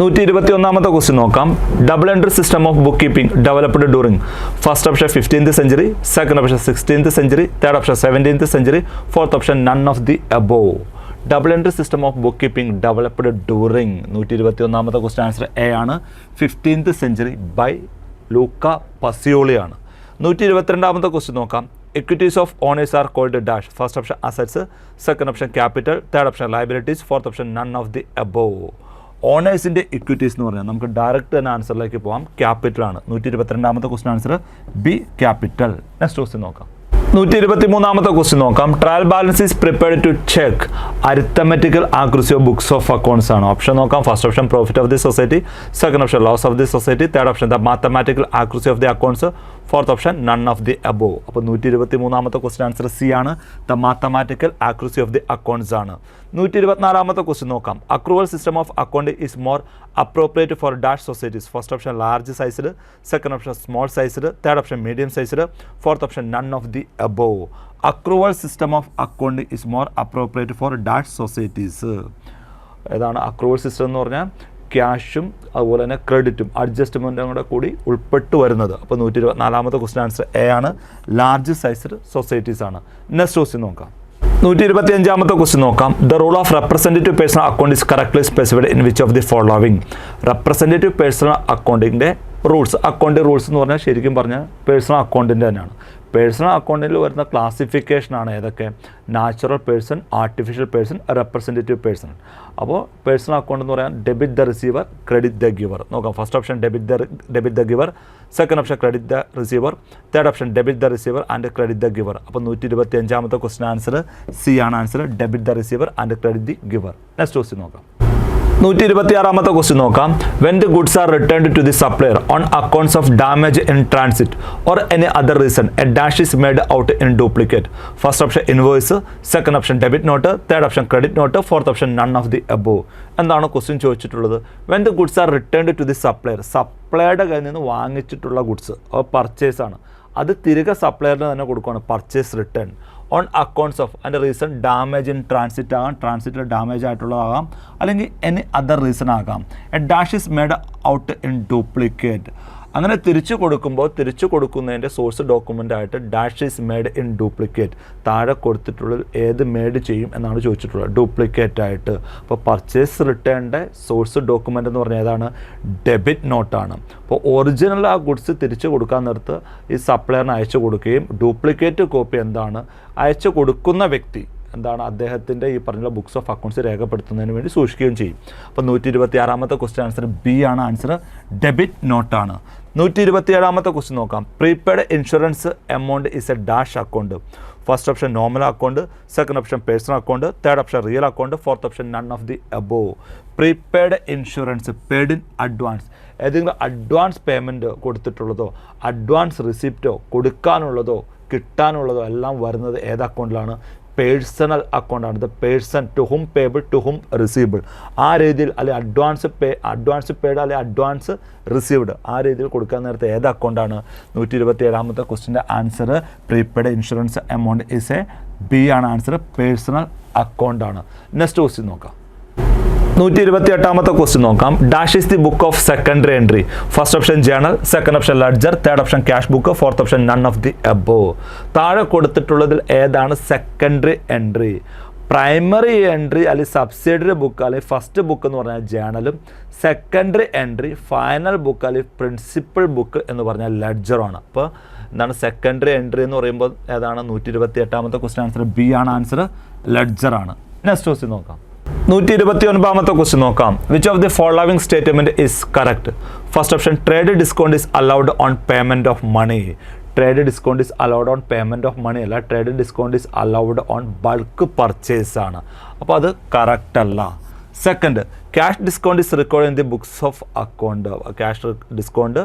121ാമത്തെ question നോക്കാം. Double entry system of book keeping developed during first option 15th century, second option 16th century, third option 17th century, fourth option none of the above. Double entry system of book keeping developed during 121ാമത്തെ question answer A ആണ്. 15th century by Luca പസിയോളിയാണ്. 122ാമത്തെ question നോക്കാം. Equities of owners are called dash. First option assets, second option capital, third option liabilities, fourth option none of the above. ഓണേഴ്സിൻ്റെ equities എന്ന് പറഞ്ഞാൽ നമുക്ക് direct തന്നെ ആൻസറിലേക്ക് പോകാം. ക്യാപിറ്റൽ ആണ്. 122ാമത്തെ question answer B capital. Next question നോക്കാം. 123ാമത്തെ ക്വസ്റ്റ്യൻ നോക്കാം. Trial balance is prepared to check arithmetical accuracy of books of accounts ആണ്. ഓപ്ഷൻ നോക്കാം. First option profit of the society, second option loss of the society, third option the mathematical accuracy of the accounts, fourth option none of the above. അപ്പോൾ 123ാമത്തെ question answer C ആണ്. The mathematical accuracy of the accounts ആണ്. 124ാമത്തെ question നോക്കാം. Accrual system of account is more appropriate for dash societies. First option large sized, second option small sized, third option medium sized, fourth option none of the above. Accrual system of account is more appropriate for dash societies. ഏതാണ് accrual system എന്ന് പറഞ്ഞാൽ? ക്യാഷും അതുപോലെ തന്നെ ക്രെഡിറ്റും അഡ്ജസ്റ്റ്മെൻറ്റും കൂടെ കൂടി ഉൾപ്പെട്ട് വരുന്നത്. അപ്പോൾ 124ാമത്തെ ക്വസ്റ്റ്യൻ ആൻസർ എ ആണ്. ലാർജ് സൈസ്ഡ് സൊസൈറ്റീസ് ആണ്. നെക്സ്റ്റ് ക്വസ്റ്റ്യൻ നോക്കാം. 125ാമത്തെ ക്വസ്റ്റ്യൻ നോക്കാം. The rule of representative personal account is correctly specified in which of the following. Representative personal അക്കൗണ്ടിൻ്റെ റൂൾസ്, അക്കൗണ്ട് റൂൾസ് എന്ന് പറഞ്ഞാൽ ശരിക്കും പറഞ്ഞാൽ പേഴ്സണൽ അക്കൗണ്ടിൻ്റെ തന്നെയാണ്. പേഴ്സണൽ അക്കൗണ്ടിൽ വരുന്ന ക്ലാസിഫിക്കേഷനാണ് ഏതൊക്കെ? Natural person, artificial person, representative person. അപ്പോൾ പേഴ്സണൽ അക്കൗണ്ട് എന്ന് പറയാൻ debit the receiver, credit the giver. നോക്കാം. First option debit the giver, second option credit the receiver, third option debit the receiver and credit the giver. അപ്പോൾ 125ാമത്തെ question answer C ആണ്. Answer debit the receiver and credit the giver. Next question നോക്കാം. 126ാമത്തെ question നോക്കാം. When the goods are returned to the supplier on accounts of damage in transit or any other reason a dash is made out in duplicate. First option invoice, second option debit note, third option credit note, fourth option none of the above. എന്താണ് question ചോദിച്ചിട്ടുള്ളത്? When the goods are returned to the supplier, സപ്ലയറുടെ കയ്യിൽ നിന്ന് വാങ്ങിച്ചിട്ടുള്ള goods purchase ആണ്, അത് തിരികെ സപ്ലയറിന് തന്നെ കൊടുക്കുകയാണ്. Purchase return on accounts of അതിൻ്റെ റീസൺ ഡാമേജ് ഇൻ ട്രാൻസിറ്റ് ആകാം, ട്രാൻസിറ്റിൽ ഡാമേജ് ആയിട്ടുള്ളതാകാം, അല്ലെങ്കിൽ എനി അതർ റീസൺ ആകാം. A dash is made out in duplicate. അങ്ങനെ തിരിച്ചു കൊടുക്കുന്നതിൻ്റെ സോഴ്സ് ഡോക്യുമെൻ്റ് ആയിട്ട് dash is made in duplicate താഴെ കൊടുത്തിട്ടുള്ളത് ഏത് മെയ്ഡ് ചെയ്യും എന്നാണ് ചോദിച്ചിട്ടുള്ളത്? ഡ്യൂപ്ലിക്കേറ്റ് ആയിട്ട്. അപ്പോൾ പർച്ചേസ് റിട്ടേണിൻ്റെ സോഴ്സ് ഡോക്യുമെൻ്റ് എന്ന് പറഞ്ഞാൽ ഏതാണ്? ഡെബിറ്റ് നോട്ടാണ്. അപ്പോൾ ഒറിജിനൽ ആ ഗുഡ്സ് തിരിച്ചു കൊടുക്കാൻ നേരത്ത് ഈ സപ്ലയറിന് അയച്ചു കൊടുക്കുകയും ഡ്യൂപ്ലിക്കേറ്റ് കോപ്പി എന്താണ് അയച്ചു കൊടുക്കുന്ന വ്യക്തി എന്താണ് അദ്ദേഹത്തിൻ്റെ ഈ പറഞ്ഞ ബുക്സ് ഓഫ് അക്കൗണ്ട്സ് രേഖപ്പെടുത്തുന്നതിന് വേണ്ടി സൂക്ഷിക്കുകയും ചെയ്യും. അപ്പോൾ 126ാമത്തെ ക്വസ്റ്റ്യൻ ആൻസർ ബി ആണ്. ആൻസർ ഡെബിറ്റ് നോട്ടാണ്. 127ാമത്തെ ക്വസ്റ്റ്യൻ നോക്കാം. Prepaid insurance amount is a dash account. First option normal account, second option personal account, third option real account, fourth option none of the above. Prepaid insurance paid in advance. ഏതെങ്കിലും advance payment കൊടുത്തിട്ടുള്ളതോ advance റിസിപ്റ്റോ കൊടുക്കാനുള്ളതോ കിട്ടാനുള്ളതോ എല്ലാം വരുന്നത് ഏത് അക്കൗണ്ടിലാണ്? Personal അക്കൗണ്ടാണ്. The person to whom payable to whom receivable. ആ രീതിയിൽ അല്ലെങ്കിൽ അഡ്വാൻസ് പെയ്ഡ് അല്ലെങ്കിൽ അഡ്വാൻസ് റിസീവ്ഡ് ആ രീതിയിൽ കൊടുക്കാൻ നേരത്തെ ഏത് അക്കൗണ്ടാണ്? 127ാമത്തെ ക്വസ്റ്റിൻ്റെ answer prepaid insurance amount is A B ആണ്. ആൻസർ പേഴ്സണൽ അക്കൗണ്ടാണ്. നെക്സ്റ്റ് ക്വസ്റ്റ്യൻ നോക്കാം. 128ാമത്തെ ക്വസ്റ്റ്യൻ നോക്കാം. Dash is the book of secondary entry. First option journal, second option ledger, third option cash book, fourth option none of the above. താഴെ കൊടുത്തിട്ടുള്ളതിൽ ഏതാണ് secondary entry? Primary entry അല്ലെങ്കിൽ subsidiary book അല്ലെങ്കിൽ first book എന്ന് പറഞ്ഞാൽ ജേണലും, secondary entry final book അല്ലെങ്കിൽ principal book എന്ന് പറഞ്ഞാൽ ലെഡ്ജറാണ്. അപ്പോൾ എന്താണ് സെക്കൻഡറി എൻട്രി എന്ന് പറയുമ്പോൾ ഏതാണ്? 128ാമത്തെ ക്വസ്റ്റ്യൻ ആൻസർ ബി ആണ്. ആൻസർ ലെഡ്ജറാണ്. നെക്സ്റ്റ് ക്വസ്റ്റ്യൻ നോക്കാം. 129ാമത്തെ ക്വസ്റ്റ്യൻ നോക്കാം. Which of the following statement is correct? First option trade discount is allowed on payment of money. Trade discount is allowed on payment of money അല്ല, trade discount is allowed on bulk purchase ആണ്. അപ്പോൾ അത് correct അല്ല. Second, cash discount is record in the books of account. Cash discount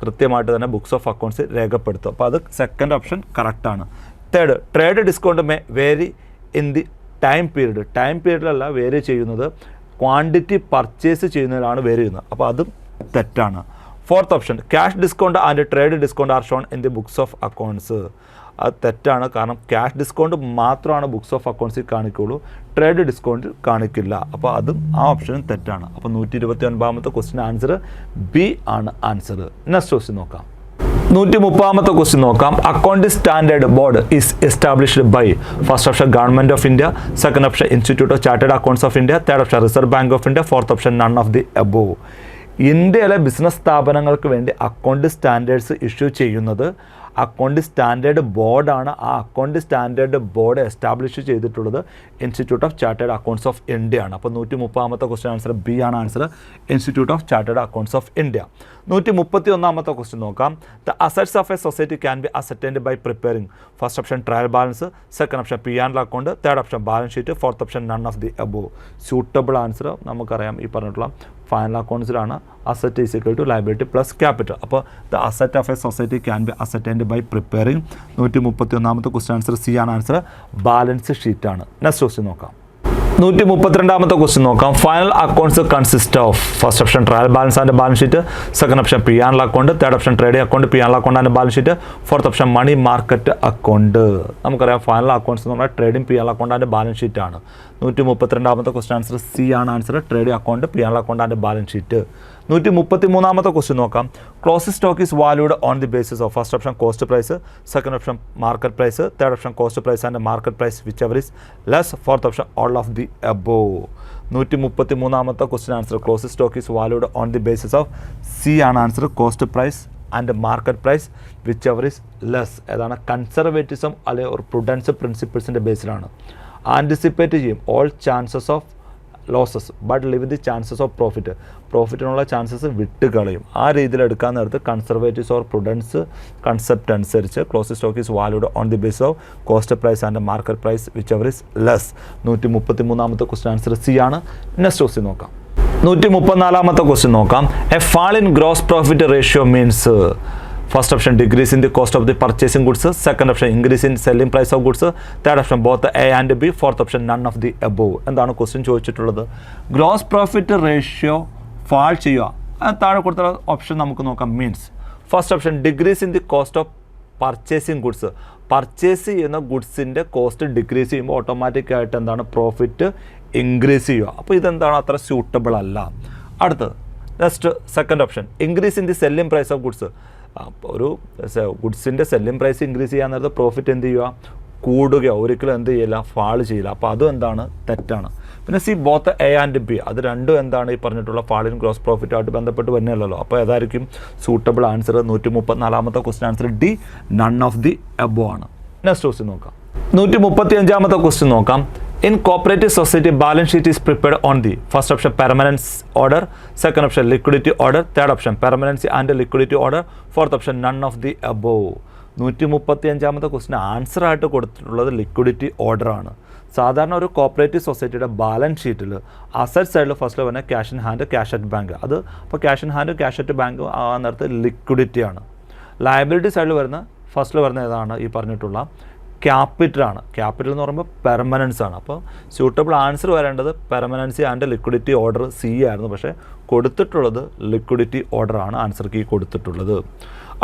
കൃത്യമായിട്ട് തന്നെ books of accounts രേഖപ്പെടുത്തും. അപ്പോൾ അത് സെക്കൻഡ് ഓപ്ഷൻ കറക്റ്റാണ്. Third, trade discount may vary in the time പീരീഡിലല്ല വേരി ചെയ്യുന്നത്, ക്വാണ്ടിറ്റി പർച്ചേസ് ചെയ്യുന്നതിലാണ് വേരി ചെയ്യുന്നത്. അപ്പോൾ അതും തെറ്റാണ്. Fourth option, cash discount and trade discount are shown in the books of accounts. അത് തെറ്റാണ്. കാരണം ക്യാഷ് ഡിസ്കൗണ്ട് മാത്രമാണ് ബുക്സ് ഓഫ് അക്കൗണ്ട്സിൽ കാണിക്കുള്ളൂ, ട്രേഡ് ഡിസ്കൗണ്ടിൽ കാണിക്കില്ല. അപ്പോൾ അതും ആ ഓപ്ഷനും തെറ്റാണ്. അപ്പോൾ 129ാമത്തെ ക്വസ്റ്റ്യൻ ആൻസർ ബി ആണ് ആൻസർ. നെക്സ്റ്റ് ക്വസ്റ്റ്യൻ നോക്കാം. 130ാമത്തെ ക്വസ്റ്റ്യൻ നോക്കാം. Accounting standard board is established by first option government of India, second option institute of chartered accountants of India, third option reserve bank of India, fourth option none of the above. ഇന്ത്യയിലെ business സ്ഥാപനങ്ങൾക്ക് വേണ്ടി account standards issue ചെയ്യുന്നത് account standard ബോർഡാണ്. ആ account standard board establish ചെയ്തിട്ടുള്ളത് institute of chartered accountants of India ആണ്. അപ്പോൾ 130ാമത്തെ ക്വസ്റ്റ്യൻ ആൻസർ ബി ആണ് answer, institute of chartered accountants of India. 131ാമത്തെ question നോക്കാം. The assets of a society can be ascertained by preparing first option trial balance, second option P and account, third option balance sheet, fourth option none of the above. Suitable answer നമുക്കറിയാം ഈ പറഞ്ഞിട്ടുള്ള final അക്കൗണ്ട്സിലാണ് asset is equal to liability plus capital. അപ്പോൾ the asset of a society can be ascertained by preparing. 131ാമത്തെ question answer C ആണ് answer, balance ഷീറ്റാണ്. Next question നോക്കാം. 132ാമത്തെ ക്വസ്റ്റ്യൻ നോക്കാം. Final accounts consist of first option trial balance and balance sheet, second option P and account, third option trading account, P and account and balance sheet, fourth option money market account. നമുക്കറിയാം final accounts എന്ന് പറഞ്ഞാൽ trading, P and account and balance sheet ആണ്. 132ാമത്തെ question answer C ആണ് answer, trading account, P and account and balance sheet. 133ാമത്തെ question നോക്കാം. Closing stock is valued on the basis of first option cost price, second option market price, third option cost price and market price whichever is less, fourth option all of the above. 133ാമത്തെ question answer closing stock is valued on the basis of C ആണ് answer, cost price and market price whichever is less. ഏതാണ്? Conservatism അല്ലെങ്കിൽ ഒരു prudence പ്രിൻസിപ്പിൾസിൻ്റെ ബേസിലാണ്. Anticipate ചെയ്യും all chances of losses but leave the chances of profit. പ്രോഫിറ്റിനുള്ള chances വിട്ട് കളയും. ആ രീതിയിൽ എടുക്കാൻ നേരത്ത് കൺസർവേറ്റീവ്സ് ഓർ പ്രുഡൻസ് കൺസെപ്റ്റ് അനുസരിച്ച് closing stock is valued on the base of cost price and market price whichever is less. 133ാമത്തെ question answer C ആണ്. നെക്സ്റ്റ് ക്വസ്റ്റ്യൻ നോക്കാം. 134ാമത്തെ ക്വസ്റ്റ്യൻ നോക്കാം. A fall in gross profit ratio means first option decrease in the cost of the purchasing goods, second option increase in selling price of goods, third option both A and B, fourth option none of the above. എന്താണ് question ചോദിച്ചിട്ടുള്ളത്? Gross profit ratio fall ചെയ്യുക. താഴെ കൊടുത്ത option നമുക്ക് നോക്കാം. Means first option decrease in the cost of purchasing goods. Purchase ചെയ്യുന്ന ഗുഡ്സിൻ്റെ cost decrease ചെയ്യുമ്പോൾ ഓട്ടോമാറ്റിക്കായിട്ട് എന്താണ്? പ്രോഫിറ്റ് ഇൻക്രീസ് ചെയ്യുക. അപ്പോൾ ഇതെന്താണ്? അത്ര സ്യൂട്ടബിൾ അല്ല. അടുത്തത് next second option increase in the selling price of goods. അപ്പോൾ ഒരു ഗുഡ്സിൻ്റെ സെല്ലിംഗ് പ്രൈസ് ഇൻക്രീസ് ചെയ്യാൻ നേരത്തെ പ്രോഫിറ്റ് എന്ത് ചെയ്യുക? കൂടുകയോ ഒരിക്കലും എന്ത് ചെയ്യില്ല? ഫാൾ ചെയ്യില്ല. അപ്പോൾ അതും എന്താണ്? തെറ്റാണ്. പിന്നെ C both A and B, അത് രണ്ടും എന്താണ്? ഈ പറഞ്ഞിട്ടുള്ള ഫാളിൻ ഗ്രോസ് പ്രോഫിറ്റായിട്ട് ബന്ധപ്പെട്ട് വരുന്നില്ലല്ലോ. അപ്പോൾ ഏതായിരിക്കും സൂട്ടബിൾ ആൻസർ? 134ാമത്തെ question answer D, none of the above ആണ്. നെക്സ്റ്റ് ക്വസ്റ്റ്യൻ നോക്കാം. 135ാമത്തെ ക്വസ്റ്റ്യൻ നോക്കാം. In cooperative society, balance sheet is prepared on the first option permanence order, second option liquidity order, third option permanency and liquidity order, fourth option none of the above. 135ാമത്തെ question answer ആയിട്ട് കൊടുത്തിട്ടുള്ളത് liquidity order ആണ്. സാധാരണ ഒരു cooperative സൊസൈറ്റിയുടെ balance ഷീറ്റിൽ asset സൈഡിൽ first വരുന്ന cash in hand, cash at bank. അത് അപ്പോൾ cash in hand, cash at bank ആ നേരത്തെ ലിക്വിഡിറ്റി ആണ്. ലയബിലിറ്റി സൈഡിൽ വരുന്ന ഫസ്റ്റിൽ വരുന്ന ഏതാണ്? ഈ പറഞ്ഞിട്ടുള്ള ക്യാപിറ്റലാണ്. ക്യാപിറ്റൽ എന്ന് പറയുമ്പോൾ പെർമനൻസ് ആണ്. അപ്പോൾ സ്യൂട്ടബിൾ ആൻസർ വരേണ്ടത് permanency and liquidity order C ആയിരുന്നു. പക്ഷേ കൊടുത്തിട്ടുള്ളത് ലിക്വിഡിറ്റി ഓർഡർ ആണ് ആൻസർ കീ കൊടുത്തിട്ടുള്ളത്.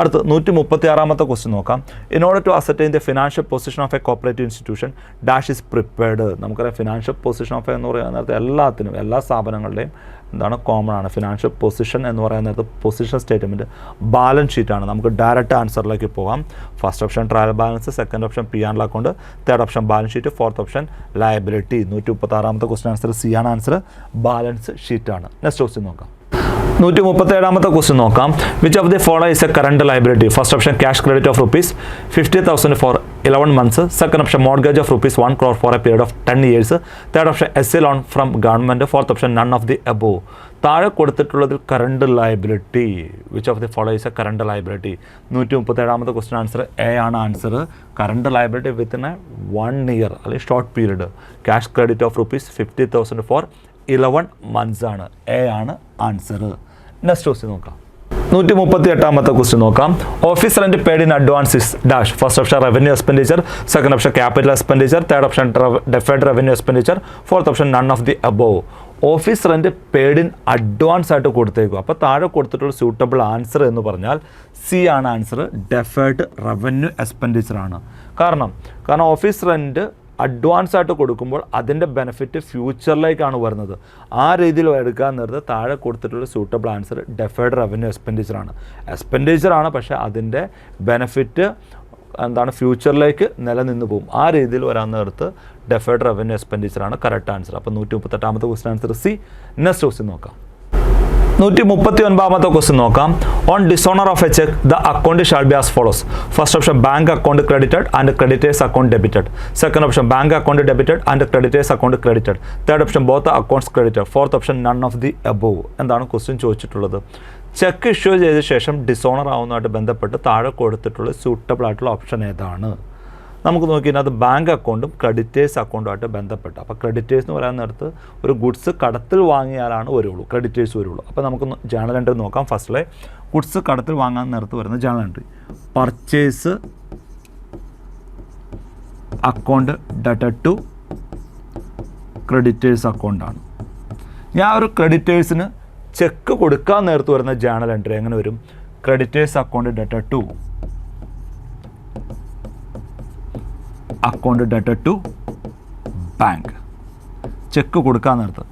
അടുത്ത് 136ാമത്തെ ക്വസ്റ്റ്യൻ നോക്കാം. In order to ascertain the financial position of a cooperative institution dash is prepared. നമുക്കറിയാം ഫിനാൻഷ്യൽ പൊസിഷൻ ഓഫ് എന്ന് പറയുന്ന നേരത്തെ എല്ലാത്തിനും എല്ലാ സ്ഥാപനങ്ങളുടെയും എന്താണ്? കോമൺ ആണ്. ഫിനാൻഷ്യൽ പൊസിഷൻ എന്ന് പറയുന്ന നേരത്തെ പൊസിഷൻ സ്റ്റേറ്റ്മെൻറ്റ് ബാലൻസ് ഷീറ്റാണ്. നമുക്ക് ഡയറക്റ്റ് ആൻസറിലേക്ക് പോകാം. First option trial balance, second option P and account, third option balance sheet, fourth option liability. 136ാമത്തെ ക്വസ്റ്റ്യൻ ആൻസർ സി ആണ് ആൻസർ, ബാലൻസ് ഷീറ്റാണ്. നെക്സ്റ്റ് ക്വസ്റ്റ്യൻ നോക്കാം. 137ാമത്തെ ക്വസ്റ്റ്യൻ നോക്കാം. Which of the follow is a current liability? First option cash credit of ₹50,000 for 11 months, second option mortgage of ₹1 crore for a period of 10 years, third option as a loan from government, fourth option none of the above. താഴെ കൊടുത്തിട്ടുള്ളതിൽ current liability, which of the follow is a current liability? 137ാമത്തെ question answer A ആണ് answer. Current liability within 1 year അല്ലെങ്കിൽ short period. Cash credit of ₹50,000 for 11 months ആണ്. A ആണ് answer. Next question നോക്കാം. 138ാമത്തെ question നോക്കാം. Office rent paid in advance is dash. First option revenue expenditure, second option capital expenditure, third option deferred revenue expenditure, fourth option none of the above. Office rent paid in advance ആയിട്ട് കൊടുത്തേക്കും. അപ്പോൾ താഴെ കൊടുത്തിട്ടുള്ള suitable answer എന്ന് പറഞ്ഞാൽ C ആണ് answer, deferred revenue expenditure ആണ്. കാരണം office rent advance ആയിട്ട് കൊടുക്കുമ്പോൾ അതിൻ്റെ ബെനിഫിറ്റ് ഫ്യൂച്ചറിലേക്കാണ് വരുന്നത്. ആ രീതിയിൽ എടുക്കാൻ നേരത്തെ താഴെ കൊടുത്തിട്ടുള്ള സ്യൂട്ടബിൾ ആൻസർ ഡെഫേർഡ് റവന്യൂ എക്സ്പെൻഡിച്ചറാണ്, പക്ഷേ അതിൻ്റെ ബെനിഫിറ്റ് ഫ്യൂച്ചറിലേക്ക് നിലനിന്ന് പോകും. ആ രീതിയിൽ വരാൻ നേരത്ത് ഡെഫേർഡ് റവന്യൂ എക്സ്പെൻഡിച്ചറാണ് കറക്റ്റ് ആൻസർ. അപ്പോൾ 138ാമത്തെ question answer C. Next question നോക്കാം. 139ാമത്തെ ക്വസ്റ്റ്യൻ നോക്കാം. On dishonour of a cheque the account shall be as follows. First option bank account credited and creditors account debited. Second option bank account debited and creditors account credited. Third option both accounts credited. Fourth option none of the above. എന്താണ് question ചോദിച്ചിട്ടുള്ളത്? Cheque issue ചെയ്ത ശേഷം dishonour ആവുന്നതായിട്ട് ബന്ധപ്പെട്ട് താഴെ കൊടുത്തിട്ടുള്ള suitable ആയിട്ടുള്ള option ഏതാണ്? നമുക്ക് നോക്കിയാൽ അത് ബാങ്ക് അക്കൗണ്ടും ക്രെഡിറ്റേഴ്സ് അക്കൗണ്ടുമായിട്ട് ബന്ധപ്പെട്ട്. അപ്പോൾ ക്രെഡിറ്റേഴ്സ് എന്ന് പറയാൻ നേരത്ത് ഒരു ഗുഡ്സ് കടത്തിൽ വാങ്ങിയാലാണ് വരുള്ളൂ, ക്രെഡിറ്റേഴ്സ് വരുള്ളൂ. അപ്പോൾ നമുക്ക് ജേണൽ എൻട്രി നോക്കാം. ഫസ്റ്റിലെ ഗുഡ്സ് കടത്തിൽ വാങ്ങാൻ നേരത്ത് വരുന്ന ജേണൽ എൻട്രി പർച്ചേസ് അക്കൗണ്ട് ഡെറ്റഡ് ടു ക്രെഡിറ്റേഴ്സ് അക്കൗണ്ടാണ്. ഞാൻ ഒരു ക്രെഡിറ്റേഴ്സിന് ചെക്ക് കൊടുക്കാൻ നേരത്ത് വരുന്ന ജേണൽ എൻട്രി എങ്ങനെ വരും? ക്രെഡിറ്റേഴ്സ് അക്കൗണ്ട് ഡെറ്റഡ് ടു അക്കൗണ്ട് ഡെറ്റഡ് ടു ബാങ്ക്. ചെക്ക് കൊടുക്കാൻ നേരത്ത്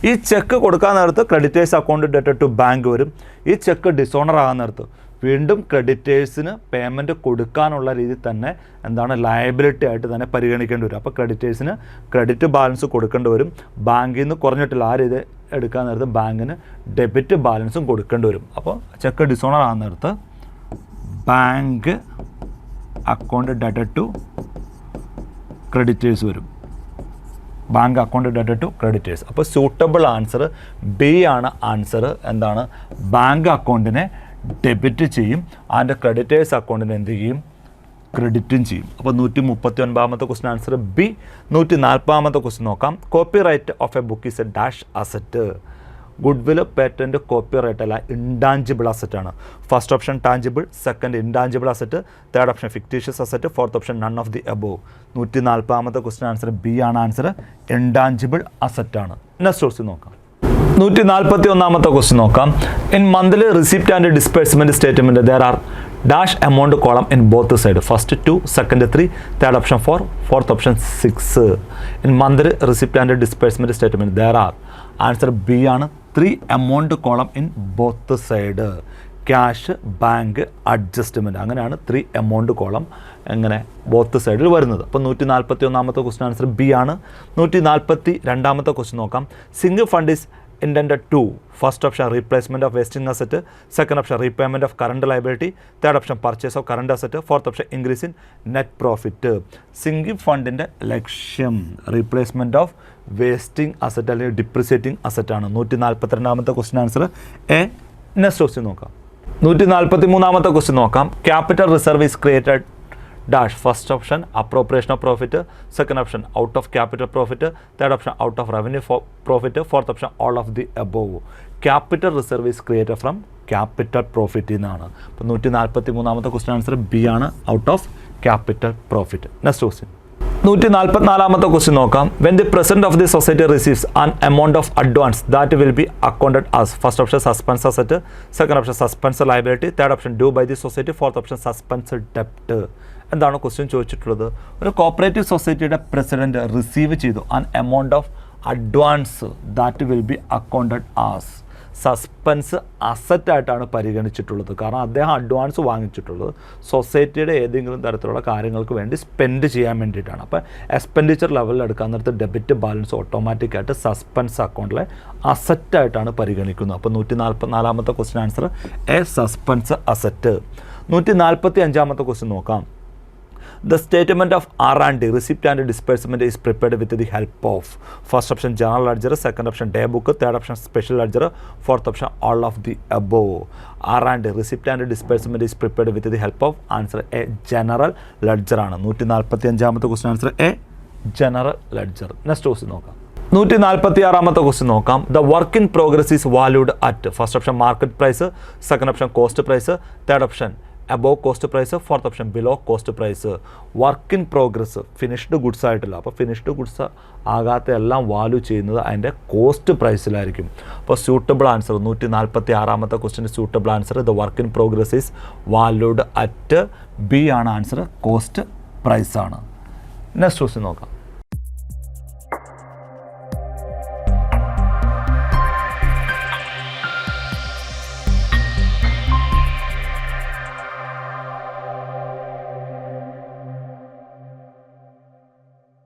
ഈ ചെക്ക് കൊടുക്കാൻ നേരത്ത് ക്രെഡിറ്റേഴ്സ് അക്കൗണ്ട് ഡെറ്റഡ് ടു ബാങ്ക് വരും. ഈ ചെക്ക് ഡിസോണർ ആകാൻ നേരത്ത് വീണ്ടും ക്രെഡിറ്റേഴ്സിന് പേയ്മെൻറ്റ് കൊടുക്കാനുള്ള രീതിയിൽ തന്നെ ലയബിലിറ്റി ആയിട്ട് തന്നെ പരിഗണിക്കേണ്ടി വരും. അപ്പോൾ ക്രെഡിറ്റേഴ്സിന് ക്രെഡിറ്റ് ബാലൻസ് കൊടുക്കേണ്ടി വരും. ബാങ്കിൽ നിന്ന് കുറഞ്ഞിട്ടില്ല ആ രീതി എടുക്കാൻ നേരത്ത് ബാങ്കിന് ഡെബിറ്റ് ബാലൻസും കൊടുക്കേണ്ടി വരും. അപ്പോൾ ചെക്ക് ഡിസോണർ ആകാൻ നേരത്ത് ബാങ്ക് അക്കൗണ്ട് ഡെറ്റഡ് ടു ക്രെഡിറ്റേഴ്സ് വരും. ബാങ്ക് അക്കൗണ്ട് ഡെറ്റഡ് ടു ക്രെഡിറ്റേഴ്സ്. അപ്പോൾ സ്യൂട്ടബിൾ ആൻസർ ബി ആണ് ആൻസർ. ബാങ്ക് അക്കൗണ്ടിനെ ഡെബിറ്റ് ചെയ്യും, അതിൻ്റെ ക്രെഡിറ്റേഴ്സ് അക്കൗണ്ടിനെ എന്ത് ചെയ്യും? ക്രെഡിറ്റും ചെയ്യും. അപ്പോൾ 139ാമത്തെ ക്വസ്റ്റ്യൻ ആൻസർ ബി. 140ാമത്തെ ക്വസ്റ്റ്യൻ നോക്കാം. Copyright of a book is a dash asset. Goodwill, patent, copyright അല്ല ഇൻടാഞ്ചിബിൾ അസറ്റാണ്. First option tangible, second intangible asset, third option fictitious asset, fourth option none of the above. 140ാമത്തെ question answer B ആണ് answer, intangible അസറ്റാണ്. Next question നോക്കാം. 141ാമത്തെ question നോക്കാം. In monthly receipt and disbursement statement there are dash amount column in both the side. First 2, second 3, third option 4, fourth option 6. In monthly receipt and disbursement statement there are answer B ആണ് 3 amount column in both the side. Cash, bank, adjustment, അങ്ങനെയാണ് 3 amount column എങ്ങനെ both സൈഡിൽ വരുന്നത്. അപ്പോൾ 141ാമത്തെ question answer B ആണ്. 142ാമത്തെ question നോക്കാം. Single fund is intended to first option replacement of wasting asset, second option repayment of current liability, third option purchase of current asset, fourth option increase in net profit. Sinking ഫണ്ടിൻ്റെ ലക്ഷ്യം replacement of wasting asset അല്ലെങ്കിൽ depreciating asset ആണ്. 142ാമത്തെ question answer A. Next question നോക്കാം. 143ാമത്തെ question നോക്കാം. Capital reserve is created dash. First option appropriation of profit, second option out of capital profit, third option out of revenue profit, fourth option all of the above. Capital reserve is created from capital profit എന്നാണ്. അപ്പോൾ 143ാമത്തെ question answer B ആണ്, out of capital profit. Next question. 144ാമത്തെ question നോക്കാം. When the president of the society receives an amount of advance that will be accounted as. First option suspense asset, second option suspense liability, third option due by the society, fourth option suspense ഡെപ്റ്റ്. എന്താണ് question ചോദിച്ചിട്ടുള്ളത്? ഒരു cooperative സൊസൈറ്റിയുടെ president receive ചെയ്തു an amount of advance that will be accounted as. Suspense അസറ്റായിട്ടാണ് പരിഗണിച്ചിട്ടുള്ളത്. കാരണം അദ്ദേഹം advance വാങ്ങിച്ചിട്ടുള്ളത് സൊസൈറ്റിയുടെ ഏതെങ്കിലും തരത്തിലുള്ള കാര്യങ്ങൾക്ക് വേണ്ടി സ്പെൻഡ് ചെയ്യാൻ വേണ്ടിയിട്ടാണ്. അപ്പോൾ എക്സ്പെൻഡിച്ചർ ലെവലിൽ എടുക്കാൻ നേരത്ത് ഡെബിറ്റ് ബാലൻസ് ഓട്ടോമാറ്റിക്കായിട്ട് സസ്പെൻസ് അക്കൗണ്ടിലെ അസറ്റായിട്ടാണ് പരിഗണിക്കുന്നത്. അപ്പോൾ 144ാമത്തെ question answer A, suspense asset. 145ാമത്തെ ക്വസ്റ്റ്യൻ നോക്കാം. The statement of R&D, receipt and disbursement is prepared with the help of first option general ledger, second option day book, third option special ledger, fourth option all of the above. R&D, receipt and disbursement is prepared with the help of answer A, general ledger ആണ്. 145ാമത്തെ question answer A, general ledger. Next question നോക്കാം. 146ാമത്തെ question നോക്കാം. The work in progress is valued at. First option market price, second option cost price, third option above cost price, fourth option below cost price. Work in progress finished goods ആയിട്ടില്ല, അപ്പോൾ finished goods ആകാത്ത എല്ലാം value ചെയ്യുന്നത് അതിൻ്റെ cost പ്രൈസിലായിരിക്കും. അപ്പോൾ suitable answer 146ാമത്തെ ക്വസ്റ്റിൻ്റെ suitable answer the work in progress is valued at B ആണ് ആൻസർ, കോസ്റ്റ് പ്രൈസ് ആണ്. നെക്സ്റ്റ് ക്വസ്റ്റ്യൻ നോക്കാം.